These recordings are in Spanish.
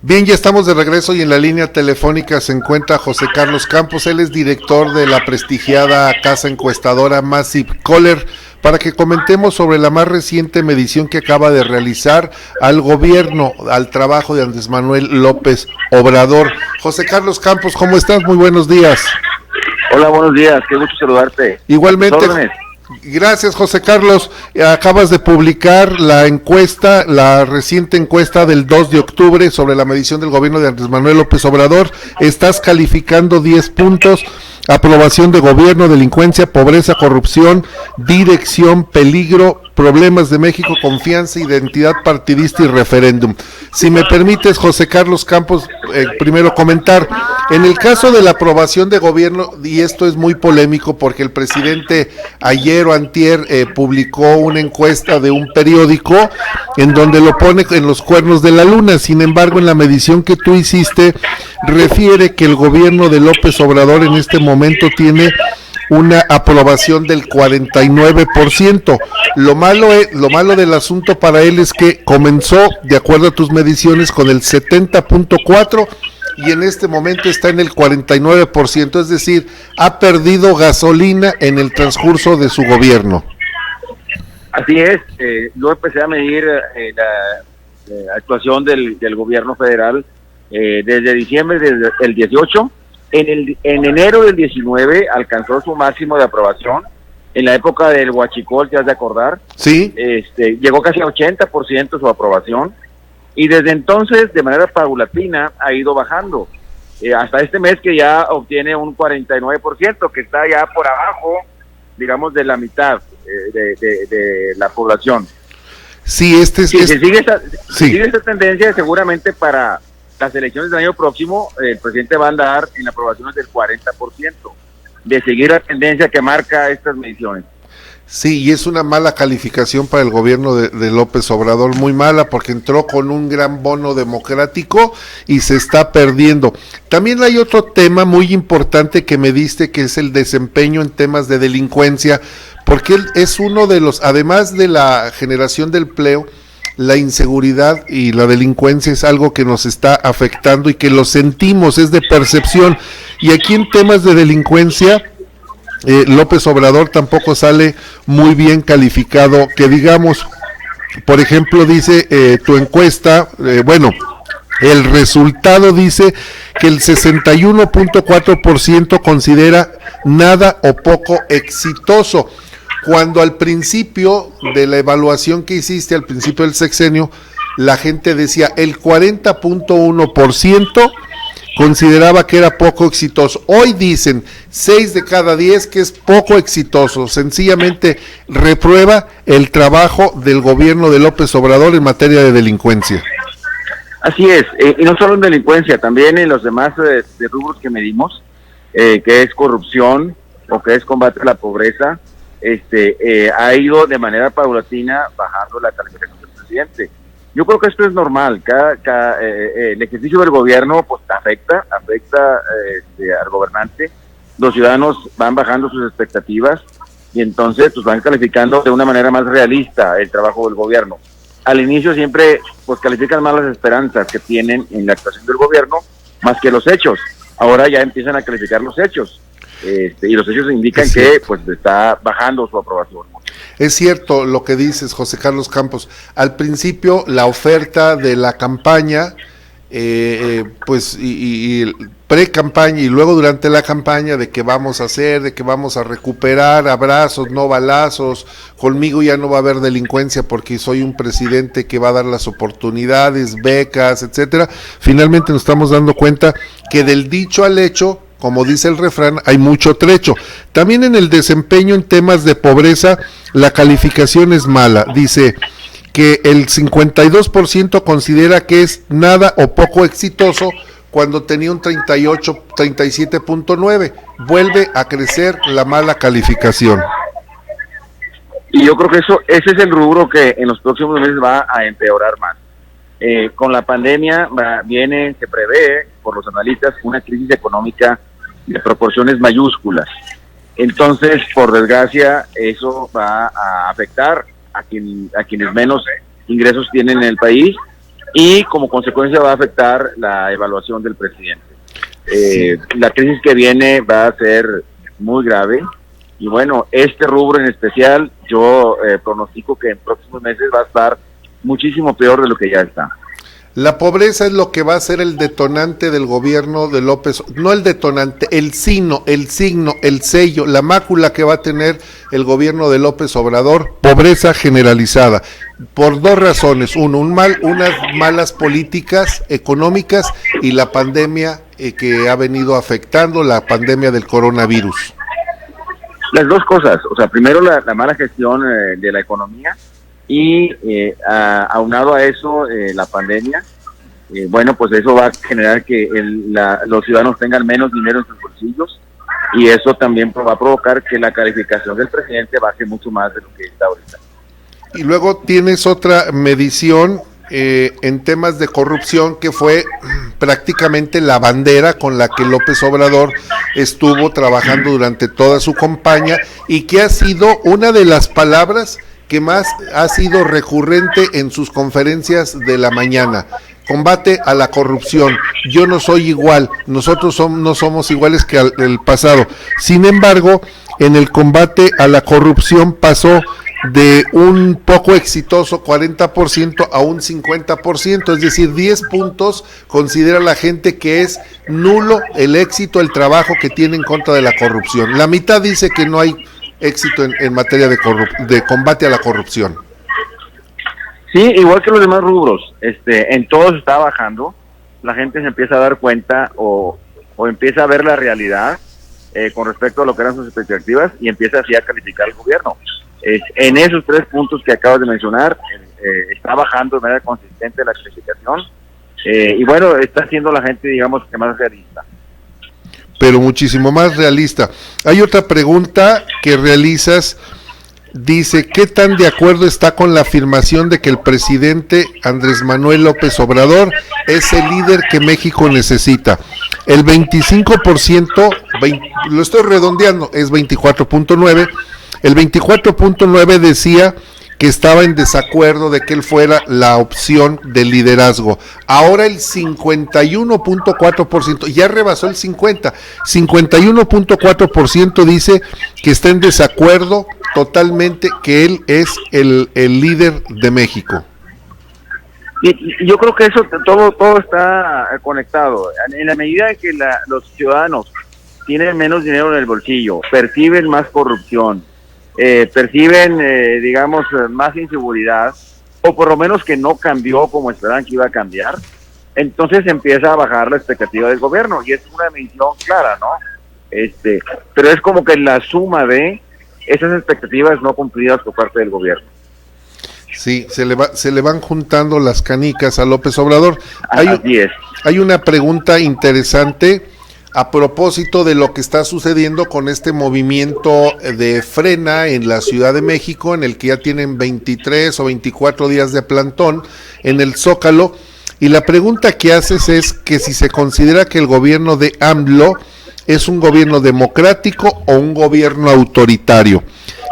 Bien, ya estamos de regreso y en la línea telefónica se encuentra José Carlos Campos. Él es director de la prestigiada casa encuestadora Massive Caller, para que comentemos sobre la más reciente medición que acaba de realizar al gobierno, al trabajo de Andrés Manuel López Obrador. José Carlos Campos, ¿cómo estás? Muy buenos días. Hola, buenos días, qué gusto saludarte. Igualmente. Gracias, José Carlos. Acabas de publicar la encuesta, la reciente encuesta del 2 de octubre sobre la medición del gobierno de Andrés Manuel López Obrador. Estás calificando 10 puntos: aprobación de gobierno, delincuencia, pobreza, corrupción, dirección, peligro, problemas de México, confianza, identidad partidista y referéndum. Si me permites, José Carlos Campos, primero comentar, en el caso de la aprobación de gobierno, y esto es muy polémico porque el presidente ayer o antier publicó una encuesta de un periódico en donde lo pone en los cuernos de la luna. Sin embargo, en la medición que tú hiciste, refiere que el gobierno de López Obrador en este momento tiene una aprobación del 49%. Lo malo del asunto para él es que comenzó, de acuerdo a tus mediciones, con el 70.4% y en este momento está en el 49%, es decir, ha perdido gasolina en el transcurso de su gobierno. Así es, yo empecé a medir la actuación del gobierno federal desde diciembre desde el 18. En enero del 19 alcanzó su máximo de aprobación. En la época del huachicol, te has de acordar. Sí. Llegó casi a 80% su aprobación. Y desde entonces, de manera paulatina, ha ido bajando. Hasta este mes que ya obtiene un 49%, que está ya por abajo, digamos, de la mitad de la población. Sí, si sigue esta tendencia, seguramente para las elecciones del año próximo, el presidente va a andar en aprobaciones del 40%, de seguir la tendencia que marca estas mediciones. Sí, y es una mala calificación para el gobierno de López Obrador, muy mala, porque entró con un gran bono democrático y se está perdiendo. También hay otro tema muy importante que me diste, que es el desempeño en temas de delincuencia, porque él es uno de los, además de la generación del empleo, la inseguridad y la delincuencia es algo que nos está afectando y que lo sentimos, es de percepción. Y aquí en temas de delincuencia, López Obrador tampoco sale muy bien calificado, que digamos. Por ejemplo, dice tu encuesta, el resultado dice que el 61.4% considera nada o poco exitoso, cuando al principio de la evaluación que hiciste, al principio del sexenio, la gente decía el 40.1% consideraba que era poco exitoso. Hoy dicen 6 de cada 10 que es poco exitoso. Sencillamente reprueba el trabajo del gobierno de López Obrador en materia de delincuencia. Así es, y no solo en delincuencia, también en los demás de rubros que medimos, que es corrupción o que es combate a la pobreza, ha ido de manera paulatina bajando la calificación del presidente. Yo creo que esto es normal. El ejercicio del gobierno pues afecta al gobernante. Los ciudadanos van bajando sus expectativas y entonces pues van calificando de una manera más realista el trabajo del gobierno. Al inicio siempre pues califican más las esperanzas que tienen en la actuación del gobierno más que los hechos. Ahora ya empiezan a calificar los hechos. Y los hechos indican que pues está bajando su aprobación. Es cierto lo que dices, José Carlos Campos. Al principio la oferta de la campaña, y pre-campaña y luego durante la campaña, de que vamos a hacer, de que vamos a recuperar abrazos, no balazos, conmigo ya no va a haber delincuencia porque soy un presidente que va a dar las oportunidades, becas, etcétera. Finalmente nos estamos dando cuenta que del dicho al hecho, como dice el refrán, hay mucho trecho. También en el desempeño en temas de pobreza, la calificación es mala. Dice que el 52% considera que es nada o poco exitoso, cuando tenía un 37.9. Vuelve a crecer la mala calificación. Y yo creo que ese es el rubro que en los próximos meses va a empeorar más. Con la pandemia se prevé por los analistas una crisis económica de proporciones mayúsculas. Entonces, por desgracia, eso va a afectar a quienes menos ingresos tienen en el país y como consecuencia va a afectar la evaluación del presidente. Sí. La crisis que viene va a ser muy grave y bueno, este rubro en especial yo pronostico que en próximos meses va a estar muchísimo peor de lo que ya está. La pobreza es lo que va a ser el detonante del gobierno de López, no el detonante, el signo, el sello, la mácula que va a tener el gobierno de López Obrador, pobreza generalizada, por dos razones: unas malas políticas económicas y la pandemia que ha venido afectando, la pandemia del coronavirus. Las dos cosas, o sea, primero la mala gestión de la economía y aunado a eso la pandemia, bueno, pues eso va a generar que los ciudadanos tengan menos dinero en sus bolsillos y eso también va a provocar que la calificación del presidente baje mucho más de lo que está ahorita. Y luego tienes otra medición en temas de corrupción que fue prácticamente la bandera con la que López Obrador estuvo trabajando durante toda su campaña y que ha sido una de las palabras que más ha sido recurrente en sus conferencias de la mañana: combate a la corrupción. Yo no soy igual, nosotros no somos iguales que el pasado. Sin embargo, en el combate a la corrupción pasó de un poco exitoso 40% a un 50%, es decir, 10 puntos considera la gente que es nulo el éxito, el trabajo que tiene en contra de la corrupción. La mitad dice que no hay éxito en materia de combate a la corrupción. Sí, igual que los demás rubros, en todos está bajando, la gente se empieza a dar cuenta o empieza a ver la realidad con respecto a lo que eran sus expectativas y empieza así a calificar al gobierno. En esos 3 puntos que acabas de mencionar, está bajando de manera consistente la calificación y bueno, está siendo la gente, digamos, que más realista. Pero muchísimo más realista. Hay otra pregunta que realizas, dice: ¿qué tan de acuerdo está con la afirmación de que el presidente Andrés Manuel López Obrador es el líder que México necesita? El 25%, lo estoy redondeando, es 24.9, el 24.9 decía que estaba en desacuerdo de que él fuera la opción de liderazgo. Ahora el 51.4%, ya rebasó el 51.4% dice que está en desacuerdo totalmente, que él es el líder de México. Y yo creo que eso todo está conectado. En la medida en que los ciudadanos tienen menos dinero en el bolsillo, perciben más corrupción, perciben, digamos, más inseguridad, o por lo menos que no cambió como esperaban que iba a cambiar, entonces empieza a bajar la expectativa del gobierno, y es una medición clara, ¿no? Pero es como que la suma de esas expectativas no cumplidas por parte del gobierno. Sí, se le van juntando las canicas a López Obrador. Así es. Hay una pregunta interesante a propósito de lo que está sucediendo con este movimiento de frena en la Ciudad de México, en el que ya tienen 23 o 24 días de plantón en el Zócalo, y la pregunta que haces es que si se considera que el gobierno de AMLO es un gobierno democrático o un gobierno autoritario.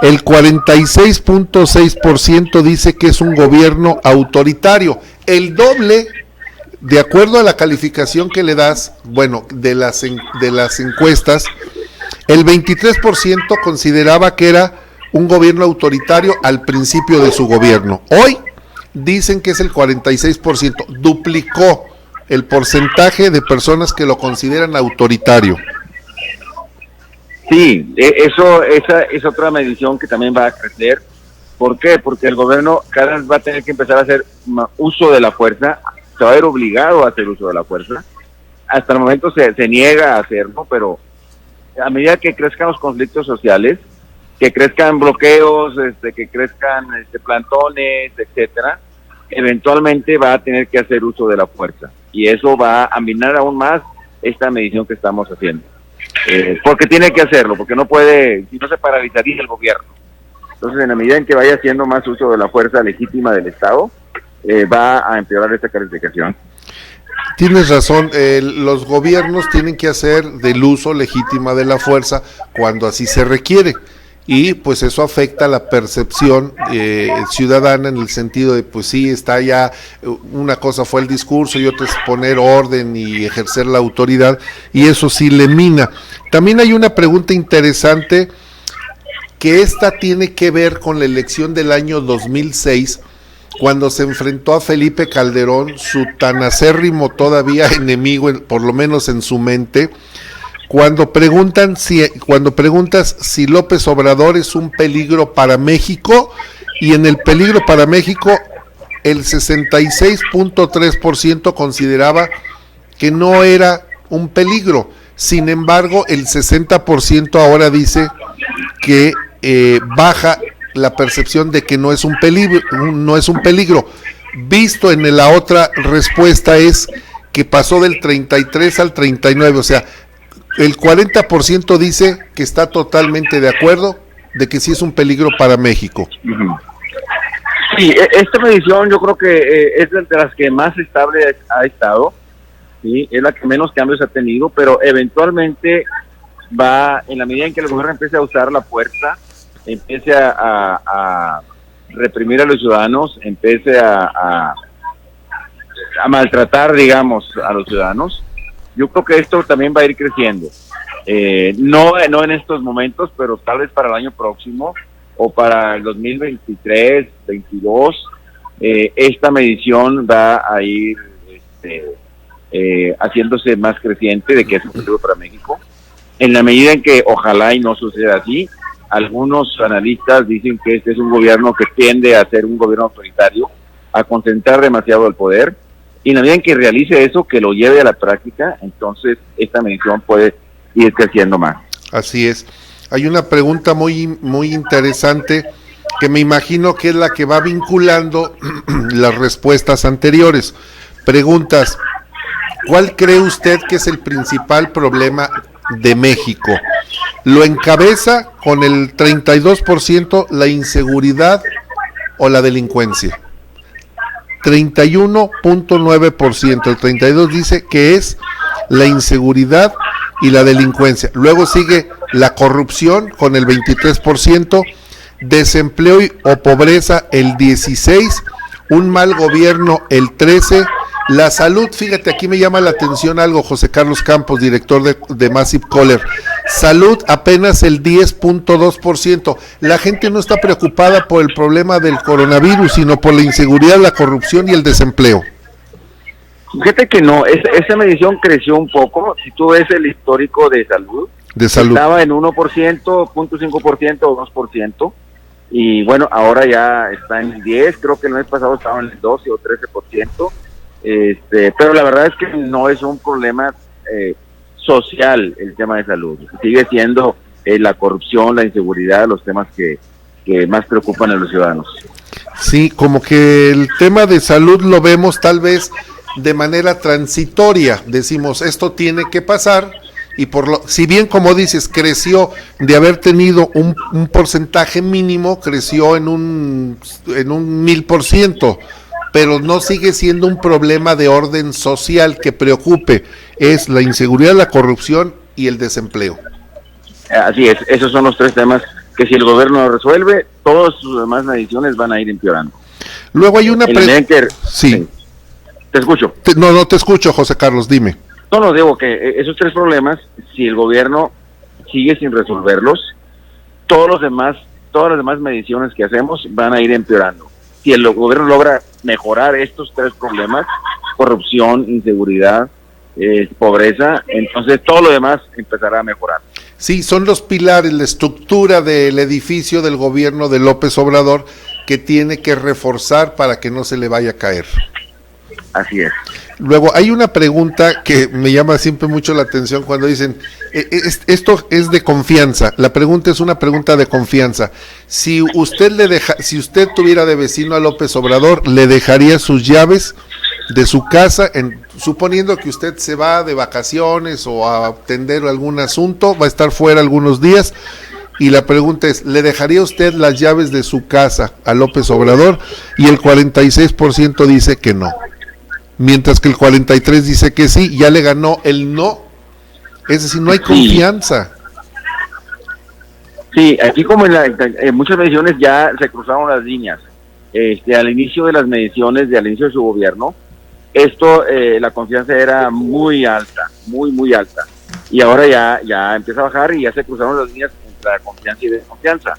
El 46.6% dice que es un gobierno autoritario, el doble. De acuerdo a la calificación que le das, bueno, de las encuestas, el 23% consideraba que era un gobierno autoritario al principio de su gobierno. Hoy dicen que es el 46%, duplicó el porcentaje de personas que lo consideran autoritario. Sí, esa es otra medición que también va a crecer. ¿Por qué? Porque el gobierno cada vez va a tener que empezar a hacer uso de la fuerza, se va a ver obligado a hacer uso de la fuerza. Hasta el momento se niega a hacerlo, pero a medida que crezcan los conflictos sociales, que crezcan bloqueos, que crezcan plantones, etcétera, eventualmente va a tener que hacer uso de la fuerza. Y eso va a minar aún más esta medición que estamos haciendo. Porque tiene que hacerlo, porque no puede, si no se paralizaría el gobierno. Entonces, en la medida en que vaya haciendo más uso de la fuerza legítima del Estado, va a empeorar esta calificación. Tienes razón, los gobiernos tienen que hacer del uso legítima de la fuerza cuando así se requiere. y pues eso afecta la percepción ciudadana, en el sentido de pues sí, está ya, una cosa fue el discurso y otra es poner orden y ejercer la autoridad, y eso sí le mina. También hay una pregunta interesante, que esta tiene que ver con la elección del año 2006, cuando se enfrentó a Felipe Calderón, su tan acérrimo todavía enemigo, por lo menos en su mente. Cuando preguntas si López Obrador es un peligro para México, y en el peligro para México el 66.3% consideraba que no era un peligro. Sin embargo, el 60% ahora dice que baja la percepción de que no es un peligro. Visto en la otra respuesta es que pasó del 33 al 39, o sea, el 40% dice que está totalmente de acuerdo de que sí es un peligro para México. Sí, esta medición yo creo que es de las que más estable ha estado, ¿sí? Es la que menos cambios ha tenido, pero eventualmente va, en la medida en que el gobierno empiece a usar la fuerza, empiece a reprimir a los ciudadanos, empiece a maltratar, digamos, a los ciudadanos. Yo creo que esto también va a ir creciendo, no en estos momentos, pero tal vez para el año próximo o para el 2023, 22, esta medición va a ir haciéndose más creciente de que es un peligro para México. En la medida en que ojalá y no suceda así, algunos analistas dicen que este es un gobierno que tiende a ser un gobierno autoritario, a concentrar demasiado el poder, y en la medida en que realice eso, que lo lleve a la práctica, entonces esta medición puede ir creciendo más. Así es. Hay una pregunta muy interesante, que me imagino que es la que va vinculando las respuestas anteriores. Preguntas: ¿cuál cree usted que es el principal problema de México? Lo encabeza con el 32% la inseguridad o la delincuencia. 31.9%, el 32% dice que es la inseguridad y la delincuencia. Luego sigue la corrupción con el 23%, desempleo o pobreza el 16%, un mal gobierno el 13%, la salud, fíjate, aquí me llama la atención algo, José Carlos Campos, director de Massive Caller. Salud apenas el 10.2%. La gente no está preocupada por el problema del coronavirus, sino por la inseguridad, la corrupción y el desempleo. Fíjate que no, esa medición creció un poco. Si tú ves el histórico de salud, estaba en 1%, 0.5% o 2%, y bueno, ahora ya está en el 10%, creo que el mes pasado estaba en el 12 o 13%. Pero la verdad es que no es un problema social el tema de salud. Sigue siendo la corrupción, la inseguridad, los temas que más preocupan a los ciudadanos. Sí, como que el tema de salud lo vemos tal vez de manera transitoria. Decimos, esto tiene que pasar, y si bien, como dices, creció de haber tenido un porcentaje mínimo, creció en un 1000%. Pero no sigue siendo un problema de orden social que preocupe. Es la inseguridad, la corrupción y el desempleo. Así es, esos son los tres temas que si el gobierno lo resuelve, todas sus demás mediciones van a ir empeorando. Luego hay una sí. Te escucho. No te escucho, José Carlos, dime. No, digo que esos tres problemas, si el gobierno sigue sin resolverlos, todas las demás mediciones que hacemos van a ir empeorando. Si el gobierno logra mejorar estos tres problemas, corrupción, inseguridad, pobreza, entonces todo lo demás empezará a mejorar. Sí, son los pilares, la estructura del edificio del gobierno de López Obrador, que tiene que reforzar para que no se le vaya a caer. Así es. Luego hay una pregunta que me llama siempre mucho la atención cuando dicen, esto es de confianza. La pregunta es una pregunta de confianza. Si usted tuviera de vecino a López Obrador, ¿le dejaría sus llaves de su casa, suponiendo que usted se va de vacaciones o a atender algún asunto, va a estar fuera algunos días? Y la pregunta es, ¿le dejaría usted las llaves de su casa a López Obrador? Y el 46% dice que no, mientras que el 43% dice que sí. Ya le ganó el no, es decir, no hay confianza. Sí, aquí como en muchas mediciones ya se cruzaron las líneas. Al inicio de las mediciones, al inicio de su gobierno, la confianza era muy alta, muy alta. Y ahora ya empieza a bajar y ya se cruzaron las líneas entre la confianza y desconfianza.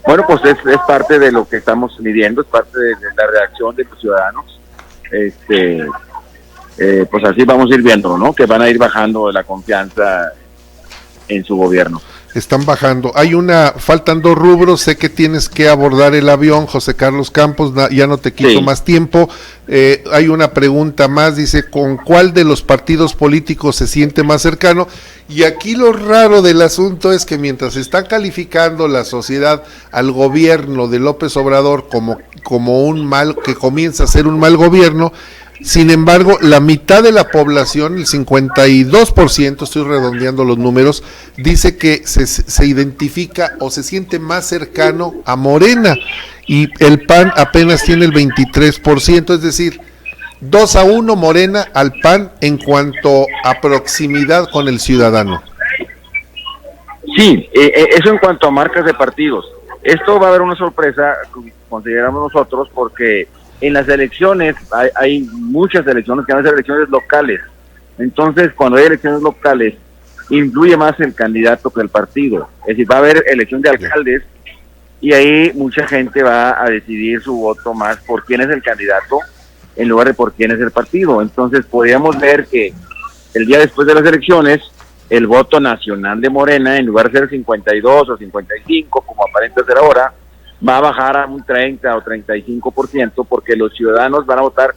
Bueno, pues es parte de lo que estamos midiendo, es parte de la reacción de los ciudadanos. Pues así vamos a ir viendo, ¿no? Que van a ir bajando la confianza en su gobierno. Están bajando. Faltan 2 rubros, sé que tienes que abordar el avión, José Carlos Campos, ya no te quito más tiempo. Hay una pregunta más, dice, ¿con cuál de los partidos políticos se siente más cercano? Y aquí lo raro del asunto es que mientras está calificando la sociedad al gobierno de López Obrador como un mal, que comienza a ser un mal gobierno, sin embargo, la mitad de la población, el 52%, estoy redondeando los números, dice que se identifica o se siente más cercano a Morena, y el PAN apenas tiene el 23%, es decir, 2-1 Morena al PAN en cuanto a proximidad con el ciudadano. Sí, eso en cuanto a marcas de partidos. Esto va a haber una sorpresa, consideramos nosotros, porque en las elecciones hay muchas elecciones que van a ser elecciones locales. Entonces, cuando hay elecciones locales, influye más el candidato que el partido. Es decir, va a haber elección de alcaldes y ahí mucha gente va a decidir su voto más por quién es el candidato en lugar de por quién es el partido. Entonces, podríamos ver que el día después de las elecciones, el voto nacional de Morena, en lugar de ser 52 o 55, como aparenta ser ahora, va a bajar a un 30 o 35%, porque los ciudadanos van a votar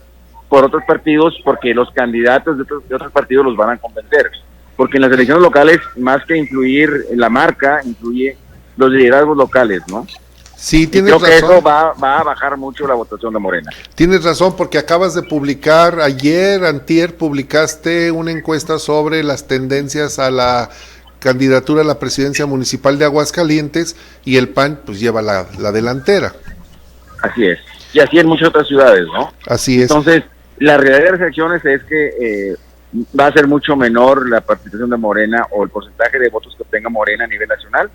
por otros partidos, porque los candidatos de otros partidos los van a convencer. Porque en las elecciones locales, más que influir en la marca, influye los liderazgos locales, ¿no? Sí, tienes razón. Creo que eso va a bajar mucho la votación de Morena. Tienes razón, porque acabas de publicar, antier, publicaste una encuesta sobre las tendencias a la candidatura a la presidencia municipal de Aguascalientes, y el PAN pues lleva la delantera. Así es, y así en muchas otras ciudades, ¿no? Así es. Entonces, la realidad de las elecciones es que va a ser mucho menor la participación de Morena o el porcentaje de votos que obtenga Morena a nivel nacional,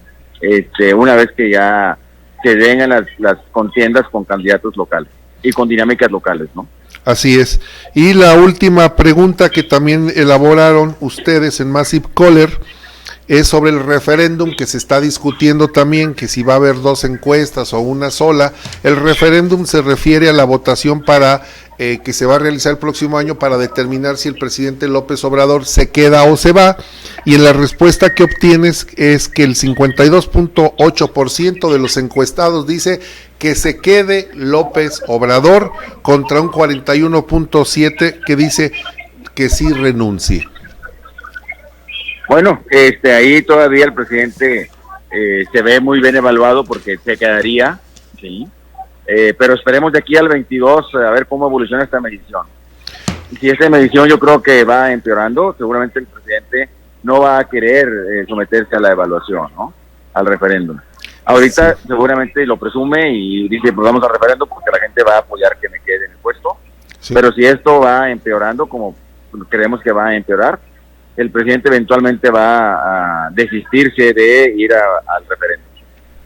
una vez que ya se den las contiendas con candidatos locales y con dinámicas locales, ¿no? Así es. Y la última pregunta que también elaboraron ustedes en Massive Caller es sobre el referéndum, que se está discutiendo también, que si va a haber 2 encuestas o una sola. El referéndum se refiere a la votación para que se va a realizar el próximo año para determinar si el presidente López Obrador se queda o se va, y en la respuesta que obtienes es que el 52.8% de los encuestados dice que se quede López Obrador, contra un 41.7% que dice que sí renuncie. Bueno, ahí todavía el presidente se ve muy bien evaluado porque se quedaría, sí, pero esperemos de aquí al 22 a ver cómo evoluciona esta medición. Si esta medición yo creo que va empeorando, seguramente el presidente no va a querer someterse a la evaluación, ¿no? Al referéndum. Ahorita sí, seguramente lo presume y dice, pues vamos al referéndum porque la gente va a apoyar que me quede en el puesto, sí. Pero si esto va empeorando, como creemos que va a empeorar, el presidente eventualmente va a desistirse de ir al referéndum.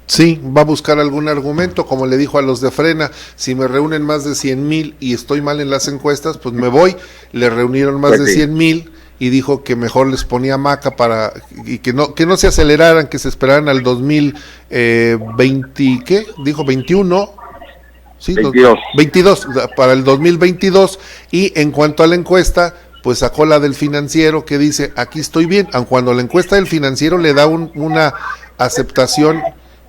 Sí, va a buscar algún argumento, como le dijo a los de Frena: si me reúnen más de 100,000 y estoy mal en las encuestas, pues me voy. Le reunieron más de 100,000 y dijo que mejor les ponía maca y que no se aceleraran, que se esperaran al 2020, ¿qué? Dijo 21. Sí, 22, para el 2022. Y en cuanto a la encuesta, pues sacó la del Financiero, que dice, aquí estoy bien, aun cuando la encuesta del Financiero le da una aceptación,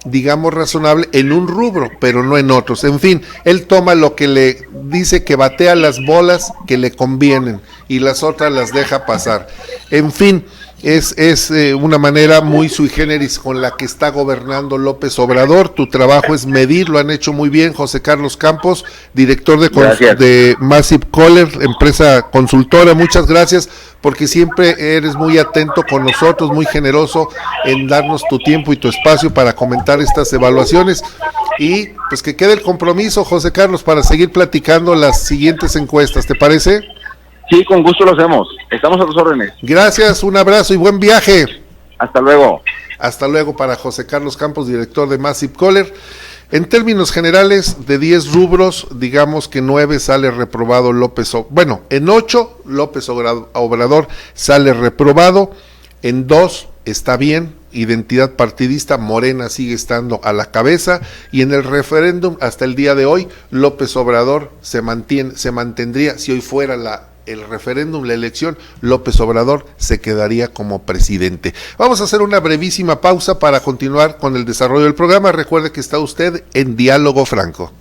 digamos, razonable en un rubro, pero no en otros. En fin, él toma lo que le dice, que batea las bolas que le convienen y las otras las deja pasar. En fin, es una manera muy sui generis con la que está gobernando López Obrador. Tu trabajo es medir, lo han hecho muy bien. José Carlos Campos, director de Massive Caller, empresa consultora, muchas gracias, porque siempre eres muy atento con nosotros, muy generoso en darnos tu tiempo y tu espacio para comentar estas evaluaciones, y pues que quede el compromiso, José Carlos, para seguir platicando las siguientes encuestas, ¿te parece? Sí, con gusto lo hacemos. Estamos a tus órdenes. Gracias, un abrazo y buen viaje. Hasta luego. Hasta luego para José Carlos Campos, director de Massive Caller. En términos generales, de 10 rubros, digamos que 9 sale reprobado López Obrador. Bueno, en 8 López Obrador sale reprobado, en 2 está bien, identidad partidista, Morena sigue estando a la cabeza, y en el referéndum hasta el día de hoy López Obrador se mantendría, si hoy fuera el referéndum, la elección, López Obrador se quedaría como presidente. Vamos a hacer una brevísima pausa para continuar con el desarrollo del programa. Recuerde que está usted en Diálogo Franco.